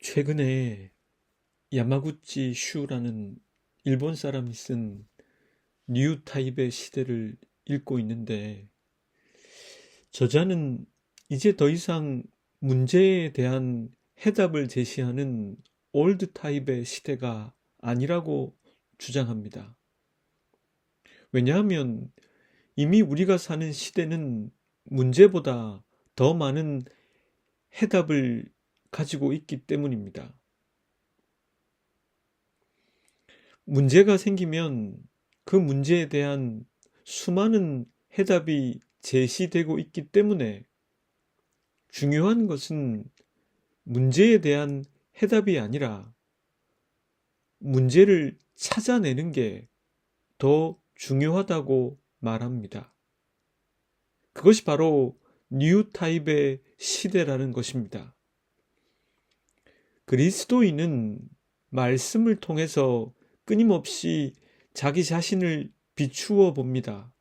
최근에 야마구치 슈라는 일본 사람이 쓴 뉴 타입의 시대를 읽고 있는데, 저자는 이제 더 이상 문제에 대한 해답을 제시하는 올드 타입의 시대가 아니라고 주장합니다. 왜냐하면 이미 우리가 사는 시대는 문제보다 더 많은 해답을 가지고 있기 때문입니다. 문제가 생기면 그 문제에 대한 수많은 해답이 제시되고 있기 때문에 중요한 것은 문제에 대한 해답이 아니라 문제를 찾아내는 게 더 중요하다고 말합니다. 그것이 바로 뉴 타입의 시대라는 것입니다. 그리스도인은 말씀을 통해서 끊임없이 자기 자신을 비추어 봅니다.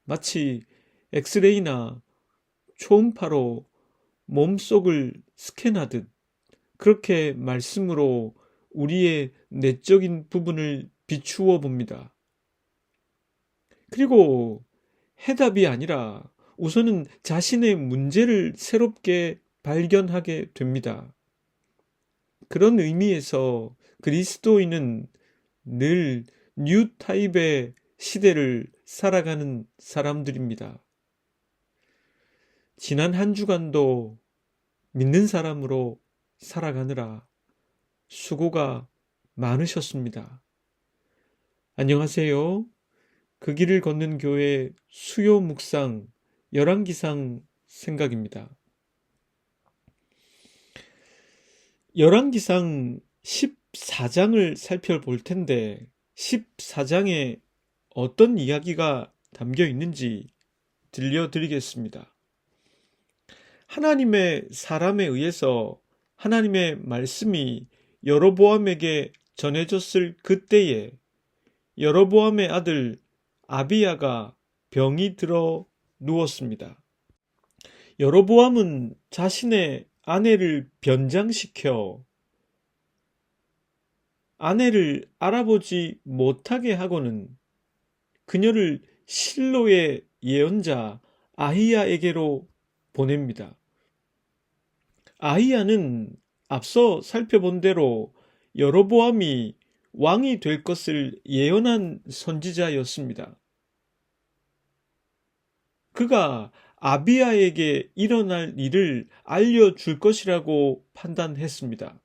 마치 엑스레이나 초음파로 몸속을 스캔하듯 그렇게 말씀으로 우리의 내적인 부분을 비추어 봅니다. 그리고 해답이 아니라 우선은 자신의 문제를 새롭게 발견하게 됩니다. 그런 의미에서 그리스도인은 늘 뉴 타입의 시대를 살아가는 사람들입니다. 지난 한 주간도 믿는 사람으로 살아가느라 수고가 많으셨습니다. 안녕하세요. 그 길을 걷는 교회 수요 묵상 열왕기상 생각입니다. 열왕기상 14장을 살펴볼 텐데 14장에 어떤 이야기가 담겨 있는지 들려드리겠습니다. 하나님의 사람에 의해서 하나님의 말씀이 여로보암에게 전해졌을 그때에 여로보암의 아들 아비야가 병이 들어 누웠습니다. 여로보암은 자신의 아내를 변장시켜 아내를 알아보지 못하게 하고는 그녀를 실로의 예언자 아히야에게로 보냅니다. 아히야는 앞서 살펴본 대로 여로보암이 왕이 될 것을 예언한 선지자였습니다. 그가 아비야에게 일어날 일을 알려줄 것이라고 판단했습니다.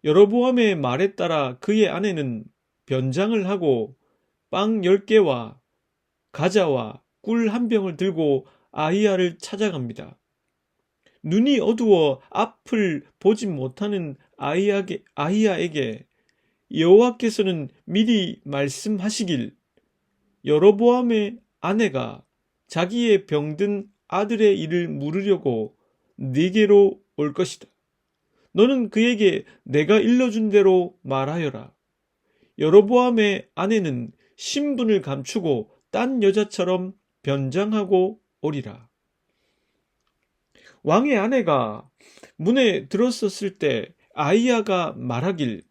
여로보암의 말에 따라 그의 아내는 변장을 하고 빵 10개와 과자와 꿀 한 병을 들고 아히야를 찾아갑니다. 눈이 어두워 앞을 보지 못하는 아히야에게 여호와께서는 미리 말씀하시길 여로보암의 아내가 자기의 병든 아들의 일을 물으려고 네게로 올 것이다. 너는 그에게 내가 일러준 대로 말하여라. 여로보암의 아내는 신분을 감추고 딴 여자처럼 변장하고 오리라. 왕의 아내가 문에 들어섰을 때 아히야가 말하길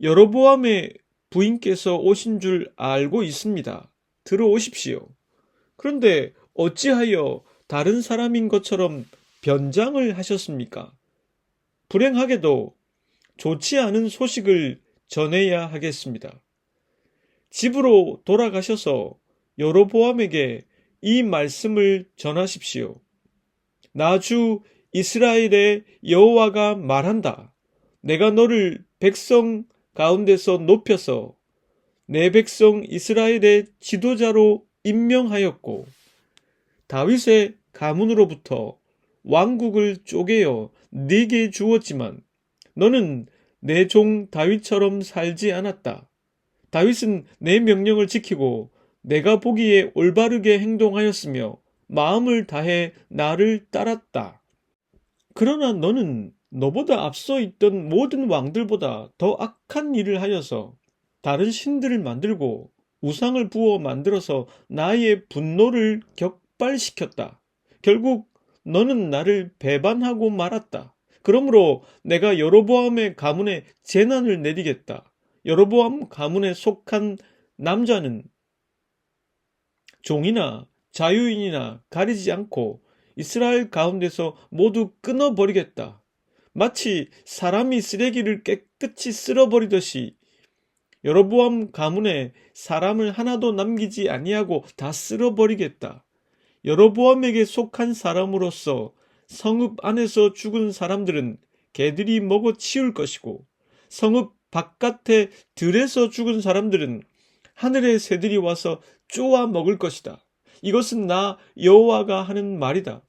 여로보암의 부인께서 오신 줄 알고 있습니다. 들어오십시오. 그런데 어찌하여 다른 사람인 것처럼 변장을 하셨습니까? 불행하게도 좋지 않은 소식을 전해야 하겠습니다. 집으로 돌아가셔서 여로보암에게 이 말씀을 전하십시오. 나 주 이스라엘의 여호와가 말한다. 내가 너를 백성 가운데서 높여서 내 백성 이스라엘의 지도자로 임명하였고 다윗의 가문으로부터 왕국을 쪼개어 네게 주었지만 너는 내 종 다윗처럼 살지 않았다. 다윗은 내 명령을 지키고 내가 보기에 올바르게 행동하였으며 마음을 다해 나를 따랐다. 그러나 너는 너보다 앞서 있던 모든 왕들보다 더 악한 일을 하여서 다른 신들을 만들고 우상을 부어 만들어서 나의 분노를 격발시켰다. 결국 너는 나를 배반하고 말았다. 그러므로 내가 여로보암의 가문에 재난을 내리겠다. 여로보암 가문에 속한 남자는 종이나 자유인이나 가리지 않고 이스라엘 가운데서 모두 끊어버리겠다. 마치 사람이 쓰레기를 깨끗이 쓸어버리듯이 여로보암 가문에 사람을 하나도 남기지 아니하고 다 쓸어버리겠다. 여로보암에게 속한 사람으로서 성읍 안에서 죽은 사람들은 개들이 먹어 치울 것이고, 성읍 바깥에 들에서 죽은 사람들은 하늘의 새들이 와서 쪼아 먹을 것이다. 이것은 나 여호와가 하는 말이다.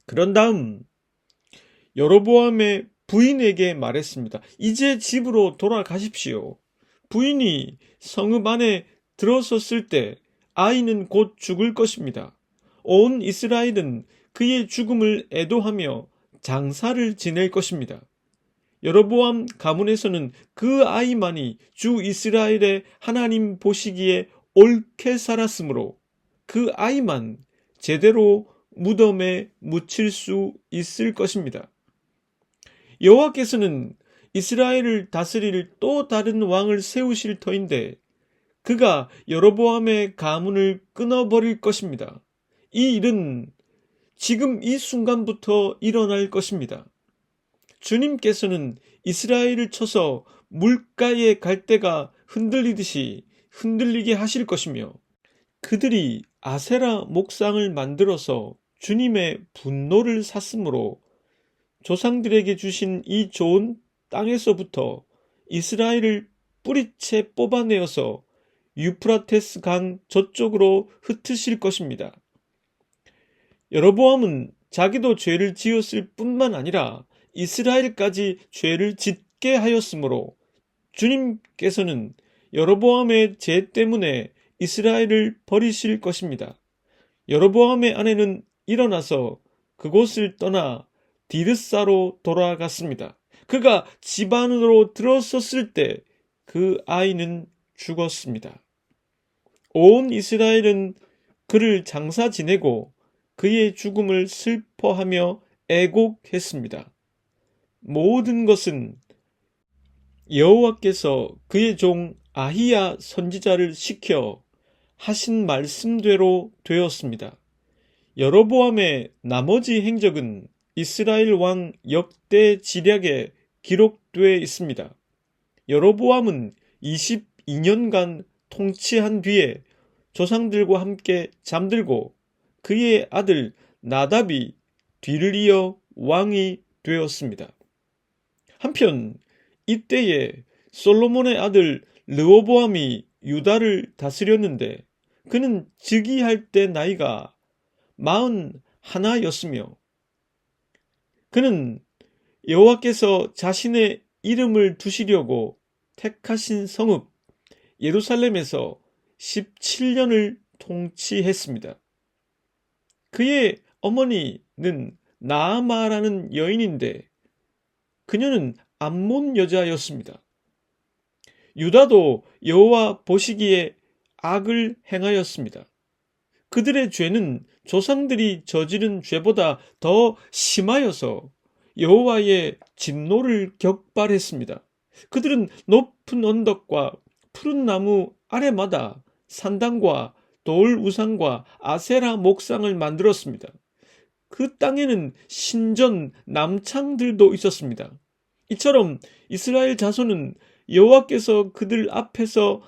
그런 다음 여로보암의 부인에게 말했습니다. 이제 집으로 돌아가십시오. 부인이 성읍 안에 들어섰을 때 아이는 곧 죽을 것입니다. 온 이스라엘은 그의 죽음을 애도하며 장사를 지낼 것입니다. 여로보암 가문에서는 그 아이만이 주 이스라엘의 하나님 보시기에 옳게 살았으므로 그 아이만 제대로 무덤에 묻힐 수 있을 것입니다. 여호와께서는 이스라엘을 다스릴 또 다른 왕을 세우실 터인데 그가 여로보암의 가문을 끊어버릴 것입니다. 이 일은 지금 이 순간부터 일어날 것입니다. 주님께서는 이스라엘을 쳐서 물가에 갈대가 흔들리듯이 흔들리게 하실 것이며 그들이 아세라 목상을 만들어서 주님의 분노를 샀으므로 조상들에게 주신 이 좋은 땅에서부터 이스라엘을 뿌리채 뽑아내어서 유프라테스 강 저쪽으로 흩으실 것입니다. 여로보암은 자기도 죄를 지었을 뿐만 아니라 이스라엘까지 죄를 짓게 하였으므로 주님께서는 여로보암의 죄 때문에 이스라엘을 버리실 것입니다. 여로보암의 아내는 일어나서 그곳을 떠나 디르사로 돌아갔습니다. 그가 집 안으로 들어섰을 때 그 아이는 죽었습니다. 온 이스라엘은 그를 장사 지내고 그의 죽음을 슬퍼하며 애곡했습니다. 모든 것은 여호와께서 그의 종 아히야 선지자를 시켜 하신 말씀대로 되었습니다. 여로보암의 나머지 행적은 이스라엘 왕 역대 지략에 기록되어 있습니다. 여로보암은 22년간 통치한 뒤에 조상들과 함께 잠들고 그의 아들 나답이 뒤를 이어 왕이 되었습니다. 한편 이때에 솔로몬의 아들 르호보암이 유다를 다스렸는데 그는 즉위할 때 나이가 41였으며 그는 여호와께서 자신의 이름을 두시려고 택하신 성읍 예루살렘에서 17년을 통치했습니다. 그의 어머니는 나아마라는 여인인데 그녀는 암몬 여자였습니다. 유다도 여호와 보시기에 악을 행하였습니다. 그들의 죄는 조상들이 저지른 죄보다 더 심하여서 여호와의 진노를 격발했습니다. 그들은 높은 언덕과 푸른 나무 아래마다 산당과 돌 우상과 아세라 목상을 만들었습니다. 그 땅에는 신전 남창들도 있었습니다. 이처럼 이스라엘 자손은 여호와께서 그들 앞에서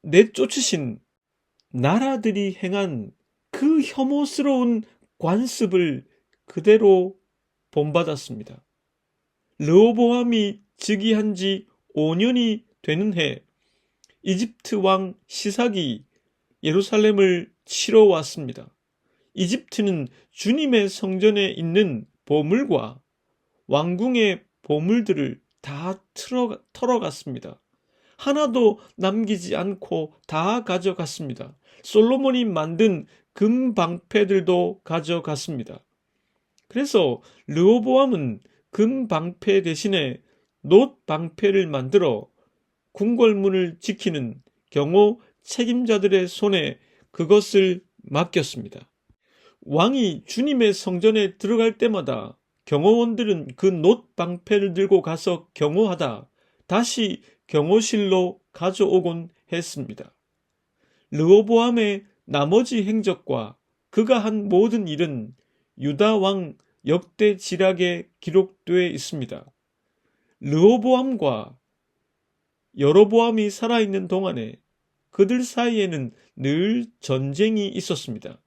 내쫓으신 나라들이 행한 그 혐오스러운 관습을 그대로 본받았습니다. 르호보암이 즉위한 지 5년이 되는 해 이집트 왕 시삭이 예루살렘을 치러 왔습니다. 이집트는 주님의 성전에 있는 보물과 왕궁의 보물들을 다 털어갔습니다. 하나도 남기지 않고 다 가져갔습니다. 솔로몬이 만든 금방패들도 가져갔습니다. 그래서 르호보암은 금방패 대신에 놋방패를 만들어 궁궐문을 지키는 경호 책임자들의 손에 그것을 맡겼습니다. 왕이 주님의 성전에 들어갈 때마다 경호원들은 그 놋 방패를 들고 가서 경호하다 다시 경호실로 가져오곤 했습니다. 르호보암의 나머지 행적과 그가 한 모든 일은 유다 왕 역대 지략에 기록되어 있습니다. 르호보암과 여로보암이 살아있는 동안에 그들 사이에는 늘 전쟁이 있었습니다.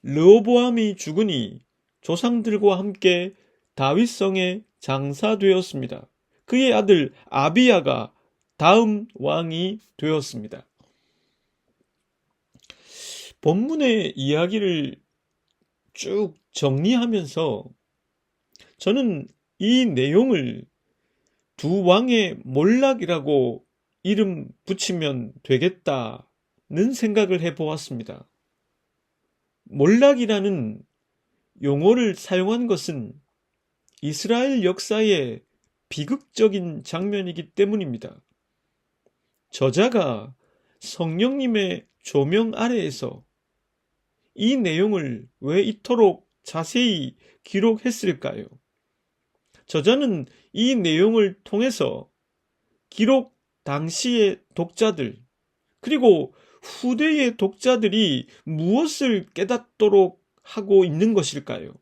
르호보암이 죽으니 조상들과 함께 다윗성에 장사되었습니다. 그의 아들 아비야가 다음 왕이 되었습니다. 본문의 이야기를 쭉 정리하면서 저는 이 내용을 두 왕의 몰락이라고 이름 붙이면 되겠다는 생각을 해보았습니다. 몰락이라는 용어를 사용한 것은 이스라엘 역사의 비극적인 장면이기 때문입니다. 저자가 성령님의 조명 아래에서 이 내용을 왜 이토록 자세히 기록했을까요? 저자는 이 내용을 통해서 기록 당시의 독자들, 그리고 후대의 독자들이 무엇을 깨닫도록 하고 있는 것일까요?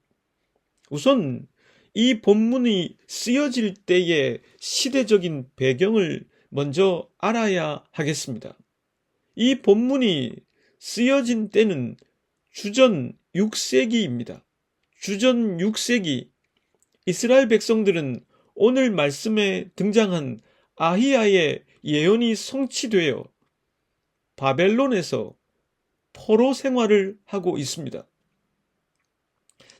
우선 이 본문이 쓰여질 때의 시대적인 배경을 먼저 알아야 하겠습니다. 이 본문이 쓰여진 때는 주전 6세기입니다. 주전 6세기 이스라엘 백성들은 오늘 말씀에 등장한 아히야의 예언이 성취되어 바벨론에서 포로 생활을 하고 있습니다.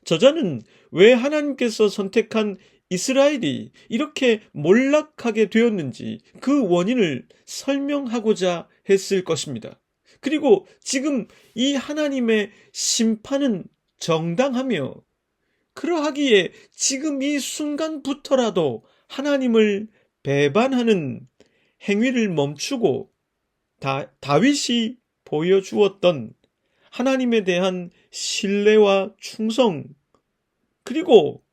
저자는 왜 하나님께서 선택한 이스라엘이 이렇게 몰락하게 되었는지 그 원인을 설명하고자 했을 것입니다. 그리고 지금 이 하나님의 심판은 정당하며 그러하기에 지금 이 순간부터라도 하나님을 배반하는 행위를 멈추고 다윗이 보여주었던 하나님에 대한 신뢰와 충성, 그리고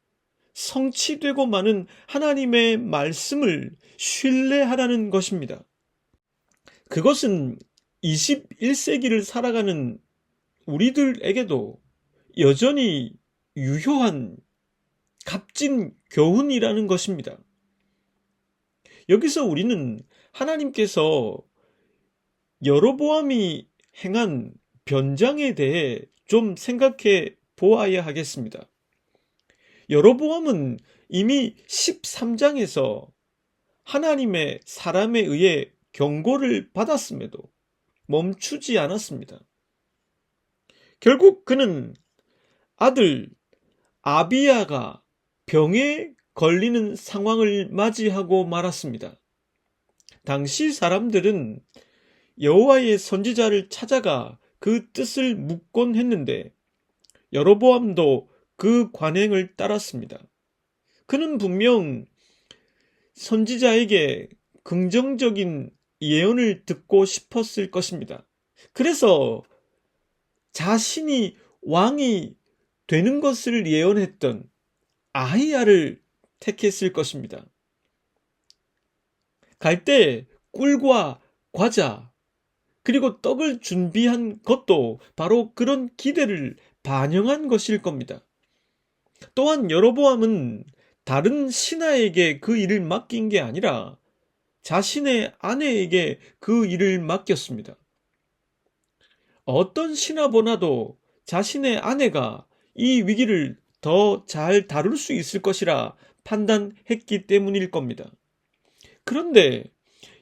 성취되고 마는 하나님의 말씀을 신뢰하라는 것입니다. 그것은 21세기를 살아가는 우리들에게도 여전히 유효한 값진 교훈이라는 것입니다. 여기서 우리는 하나님께서 여로보암이 행한 변장에 대해 좀 생각해 보아야 하겠습니다. 여로보암은 이미 13장에서 하나님의 사람에 의해 경고를 받았음에도 멈추지 않았습니다. 결국 그는 아들 아비야가 병에 걸리는 상황을 맞이하고 말았습니다. 당시 사람들은 여호와의 선지자를 찾아가 그 뜻을 묻곤 했는데 여로보암도 그 관행을 따랐습니다. 그는 분명 선지자에게 긍정적인 예언을 듣고 싶었을 것입니다. 그래서 자신이 왕이 되는 것을 예언했던 아히야를 택했을 것입니다. 갈 때 꿀과 과자, 그리고 떡을 준비한 것도 바로 그런 기대를 반영한 것일 겁니다. 또한 여로보암은 다른 신하에게 그 일을 맡긴 게 아니라 자신의 아내에게 그 일을 맡겼습니다. 어떤 신하보다도 자신의 아내가 이 위기를 더 잘 다룰 수 있을 것이라 판단했기 때문일 겁니다. 그런데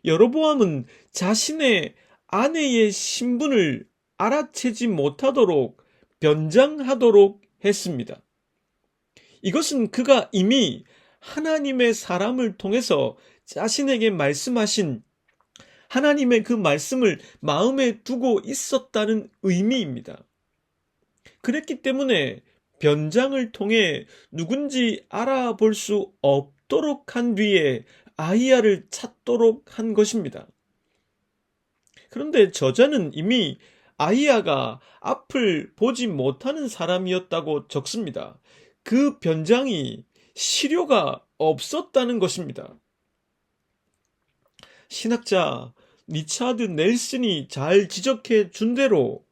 여로보암은 자신의 아내의 신분을 알아채지 못하도록 변장하도록 했습니다. 이것은 그가 이미 하나님의 사람을 통해서 자신에게 말씀하신 하나님의 그 말씀을 마음에 두고 있었다는 의미입니다. 그랬기 때문에 변장을 통해 누군지 알아볼 수 없도록 한 뒤에 아히야를 찾도록 한 것입니다. 그런데 저자는 이미 아히야가 앞을 보지 못하는 사람이었다고 적습니다. 그 변장이 실효가 없었다는 것입니다. 신학자 리차드 넬슨이 잘 지적해 준 대로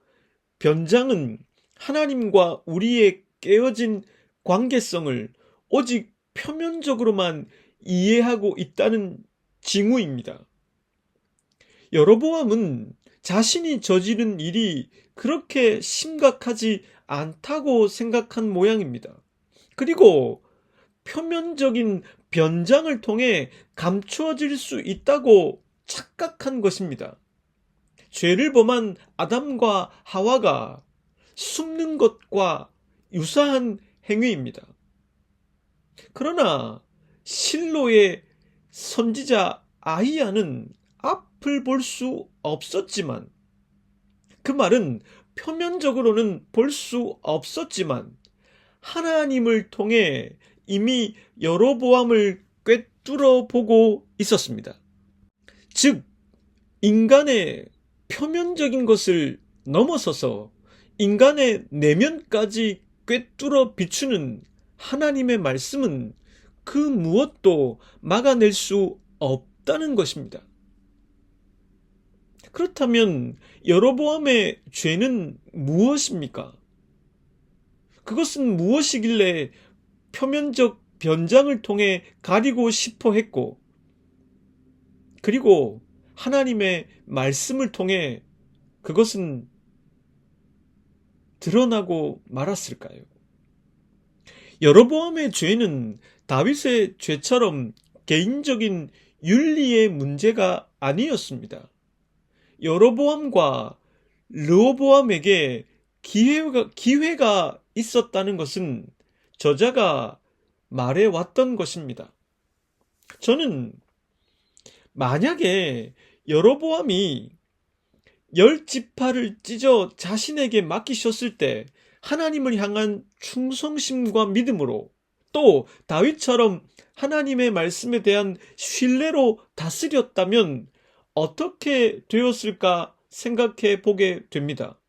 변장은 하나님과 우리의 깨어진 관계성을 오직 표면적으로만 이해하고 있다는 징후입니다. 여로보암은 자신이 저지른 일이 그렇게 심각하지 않다고 생각한 모양입니다. 그리고 표면적인 변장을 통해 감추어질 수 있다고 착각한 것입니다. 죄를 범한 아담과 하와가 숨는 것과 유사한 행위입니다. 그러나 실로의 선지자 아히야는 앞을 볼 수 없었지만, 그 말은 표면적으로는 볼 수 없었지만 하나님을 통해 이미 여로보암을 꿰뚫어 보고 있었습니다. 즉, 인간의 표면적인 것을 넘어서서 인간의 내면까지 꿰뚫어 비추는 하나님의 말씀은 그 무엇도 막아낼 수 없다는 것입니다. 그렇다면 여로보암의 죄는 무엇입니까? 그것은 무엇이길래 표면적 변장을 통해 가리고 싶어 했고, 그리고 하나님의 말씀을 통해 그것은 드러나고 말았을까요? 여로보암의 죄는 다윗의 죄처럼 개인적인 윤리의 문제가 아니었습니다. 여로보암과 르호보암에게 기회가 있었다는 것은 저자가 말해왔던 것입니다. 저는 만약에 여로보암이 10지파를 찢어 자신에게 맡기셨을 때 하나님을 향한 충성심과 믿음으로, 또 다윗처럼 하나님의 말씀에 대한 신뢰로 다스렸다면 어떻게 되었을까 생각해 보게 됩니다.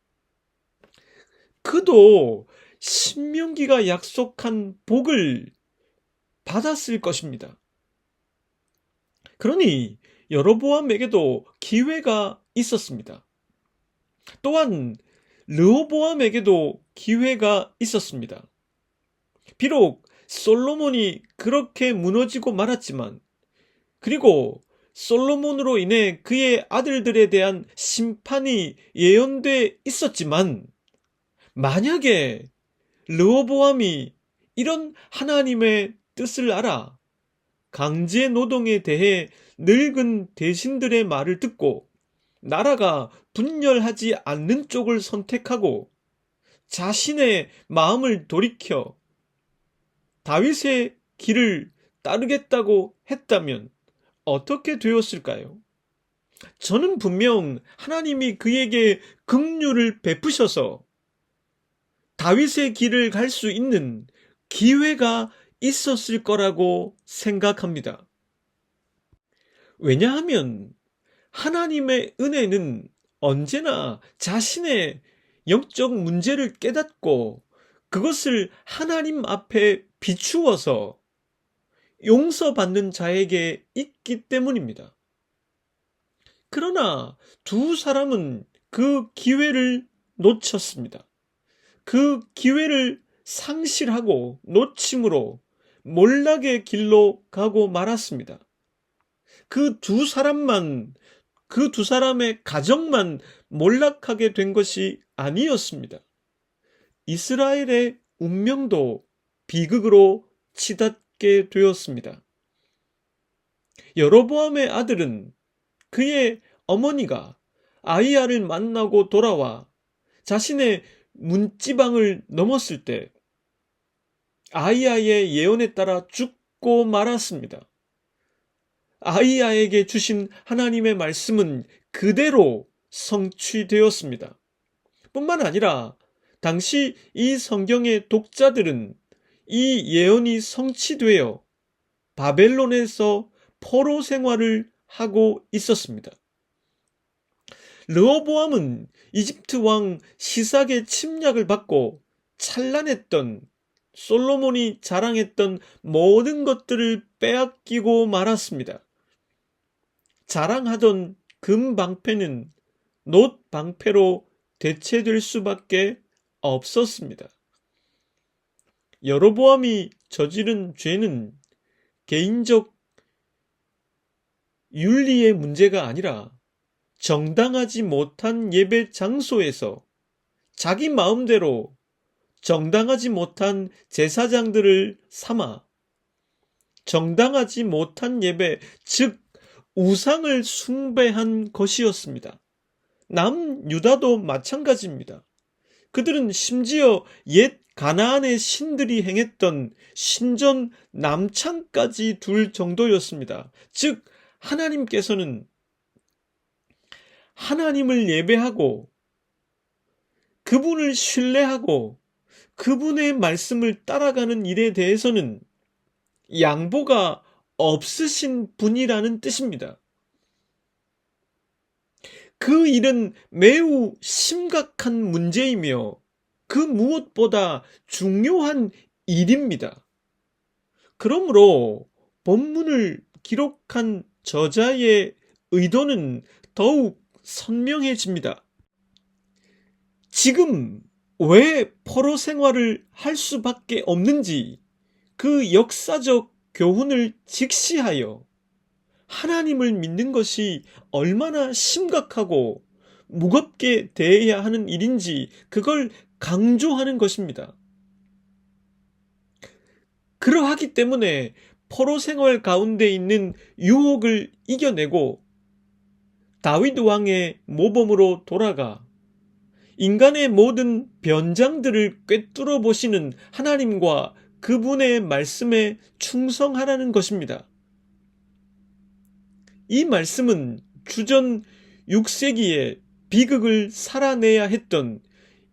그도 신명기가 약속한 복을 받았을 것입니다. 그러니 여로보암에게도 기회가 있었습니다. 또한 르호보암에게도 기회가 있었습니다. 비록 솔로몬이 그렇게 무너지고 말았지만, 그리고 솔로몬으로 인해 그의 아들들에 대한 심판이 예언돼 있었지만, 만약에 르호보암이 이런 하나님의 뜻을 알아 강제 노동에 대해 늙은 대신들의 말을 듣고 나라가 분열하지 않는 쪽을 선택하고 자신의 마음을 돌이켜 다윗의 길을 따르겠다고 했다면 어떻게 되었을까요? 저는 분명 하나님이 그에게 긍휼을 베푸셔서 다윗의 길을 갈 수 있는 기회가 있었을 거라고 생각합니다. 왜냐하면 하나님의 은혜는 언제나 자신의 영적 문제를 깨닫고 그것을 하나님 앞에 비추어서 용서받는 자에게 있기 때문입니다. 그러나 두 사람은 그 기회를 놓쳤습니다. 그 기회를 상실하고 놓침으로 몰락의 길로 가고 말았습니다. 그 두 사람의 가정만 몰락하게 된 것이 아니었습니다. 이스라엘의 운명도 비극으로 치닫게 되었습니다. 여로보암의 아들은 그의 어머니가 아히야를 만나고 돌아와 자신의 문지방을 넘었을 때 아히야의 예언에 따라 죽고 말았습니다. 아히야에게 주신 하나님의 말씀은 그대로 성취되었습니다. 뿐만 아니라 당시 이 성경의 독자들은 이 예언이 성취되어 바벨론에서 포로 생활을 하고 있었습니다. 르호보암은 이집트 왕 시삭의 침략을 받고 찬란했던 솔로몬이 자랑했던 모든 것들을 빼앗기고 말았습니다. 자랑하던 금 방패는 놋 방패로 대체될 수밖에 없었습니다. 여로보암이 저지른 죄는 개인적 윤리의 문제가 아니라 정당하지 못한 예배 장소에서 자기 마음대로 정당하지 못한 제사장들을 삼아 정당하지 못한 예배, 즉 우상을 숭배한 것이었습니다. 남유다도 마찬가지입니다. 그들은 심지어 옛 가나안의 신들이 행했던 신전 남창까지 둘 정도였습니다. 즉 하나님께서는 하나님을 예배하고 그분을 신뢰하고 그분의 말씀을 따라가는 일에 대해서는 양보가 없으신 분이라는 뜻입니다. 그 일은 매우 심각한 문제이며 그 무엇보다 중요한 일입니다. 그러므로 본문을 기록한 저자의 의도는 더욱 선명해집니다. 지금 왜 포로 생활을 할 수밖에 없는지 그 역사적 교훈을 직시하여 하나님을 믿는 것이 얼마나 심각하고 무겁게 대해야 하는 일인지 그걸 강조하는 것입니다. 그러하기 때문에 포로 생활 가운데 있는 유혹을 이겨내고 다윗 왕의 모범으로 돌아가 인간의 모든 변장들을 꿰뚫어 보시는 하나님과 그분의 말씀에 충성하라는 것입니다. 이 말씀은 주전 6세기에 비극을 살아내야 했던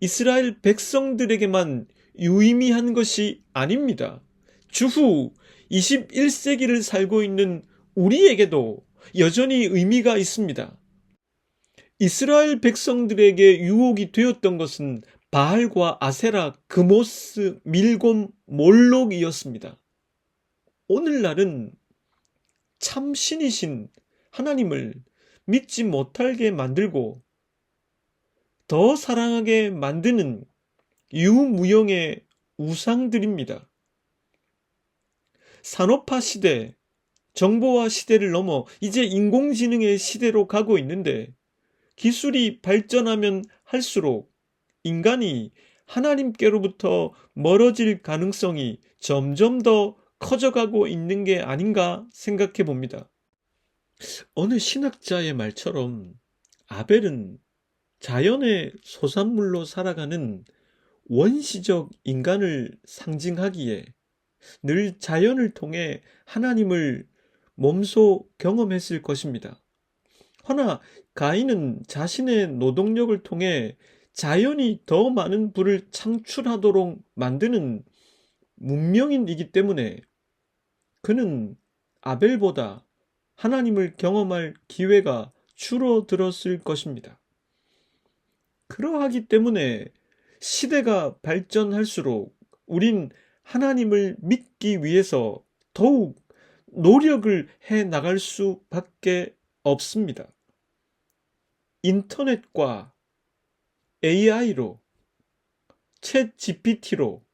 이스라엘 백성들에게만 유의미한 것이 아닙니다. 주후 21세기를 살고 있는 우리에게도 여전히 의미가 있습니다. 이스라엘 백성들에게 유혹이 되었던 것은 바알과 아세라, 그모스, 밀곰, 몰록이었습니다. 오늘날은 참 신이신 하나님을 믿지 못하게 만들고 더 사랑하게 만드는 유무형의 우상들입니다. 산업화 시대, 정보화 시대를 넘어 이제 인공지능의 시대로 가고 있는데 기술이 발전하면 할수록 인간이 하나님께로부터 멀어질 가능성이 점점 더 커져가고 있는 게 아닌가 생각해 봅니다. 어느 신학자의 말처럼 아벨은 자연의 소산물로 살아가는 원시적 인간을 상징하기에 늘 자연을 통해 하나님을 몸소 경험했을 것입니다. 허나 가인은 자신의 노동력을 통해 자연이 더 많은 부를 창출하도록 만드는 문명인이기 때문에 그는 아벨보다 하나님을 경험할 기회가 줄어들었을 것입니다. 그러하기 때문에 시대가 발전할수록 우린 하나님을 믿기 위해서 더욱 노력을 해 나갈 수밖에 없습니다. 인터넷과 AI로, 챗 GPT로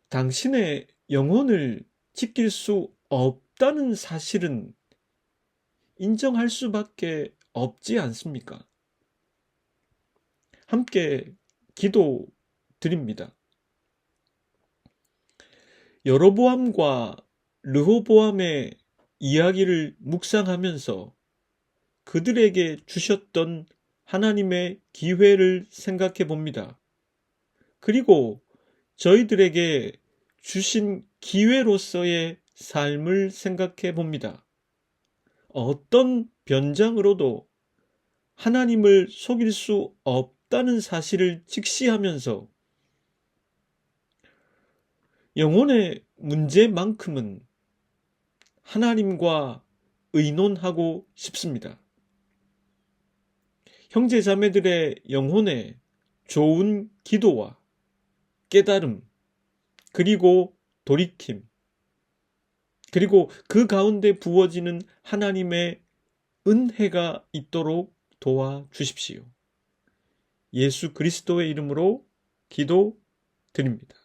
당신의 영혼을 지킬 수 없다는 사실은 인정할 수밖에 없지 않습니까? 함께 기도 드립니다. 여로보암과 르호보암의 이야기를 묵상하면서 그들에게 주셨던 하나님의 기회를 생각해 봅니다. 그리고 저희들에게 주신 기회로서의 삶을 생각해 봅니다. 어떤 변장으로도 하나님을 속일 수 없다는 사실을 직시하면서 영혼의 문제만큼은 하나님과 의논하고 싶습니다. 형제 자매들의 영혼에 좋은 기도와 깨달음, 그리고 돌이킴, 그리고 그 가운데 부어지는 하나님의 은혜가 있도록 도와주십시오. 예수 그리스도의 이름으로 기도드립니다.